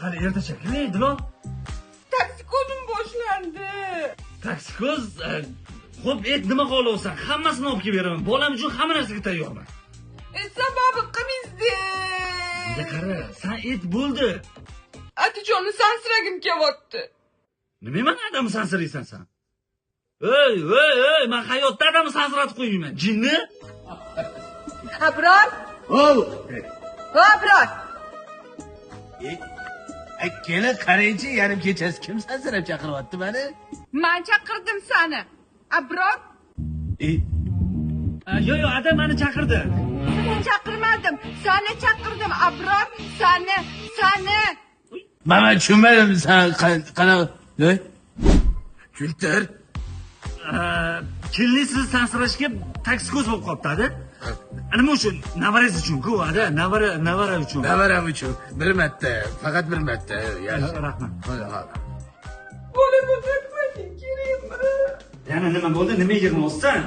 hali ertacha kirmaydilar. Toksikozim boshlandi. Toksikoz, xo'p, nima xohlaysan? Hammasini olib kelib beraman. Bolam uchun hamma narsaga tayyorman. Sababi qimizdi. Ya qara, sen bo'ldi. Atijonni sansiragim kelyapti. Nima odamni sansiraysan sen? Ey, men hayotda odamni sansiratib qo'ymayman. Jinni? Abror? Abror. Kela qaraychi, yarim kechasi kim sansirab chaqiryapti meni? Men chaqirdim seni. Abror? Yo'q, adam meni chaqirdi. Seni chaqirmadim. Seni chaqirdim. Abror, seni. Mana tushunmadim, sen qana. Kultir. Kelni sizni sansirashga toksikoz bo'lib qolibdi-da. Nima uchun? Navarangiz uchun-ku, ada, navara uchun. Navaram uchun. Bir marta, faqat bir marta. Rahmat. Bolam o'tmaydi, kerakmi? Yana nima bo'ldi? Nima yig'mayapsan?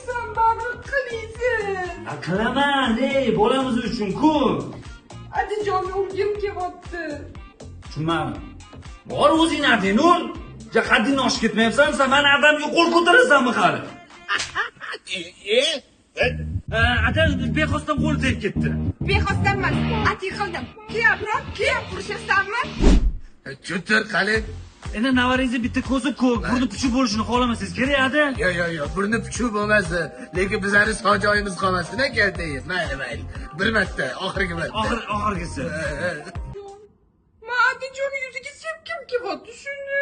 Sen bani qilaysan. Qilaman, bolamiz uchun-ku. Atijonni urgim kelyapti. Tushunmadim. Bor o'zing arding, Nur. Haddingni oshib ketmayapsan, sen meni adamga qo'l ko'tarasanmi hali? Ata bexosdan qo'l tegib ketdi. Bexosdan emas, ati qildim. Abror, urishasanmi? Kultir qali. Endi navarangizni bitta ko'zi ko'k, burni puchuq bo'lishini xohlamasangiz kerak-ada. Yo'q, burni puchuq bo'lmasa, lekin bizlarning sog' joyimiz qolmasin ekan deydi. Mayli. Bir marta, oxirgi marta. Oxirgisi. Atijonni yuziga sepkim kelyapti, shuni.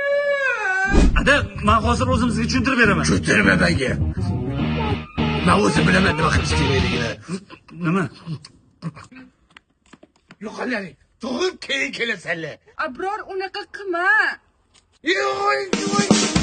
Ada, men hozir o'zimizga tushuntirib beraman. Tushuntirma menga. Men o'zim bilaman nima qilish kerakligini. Nima? Yo'qolari, tug'ib keyin kelasanlar. Abror, unaqa qilma. Yo'q.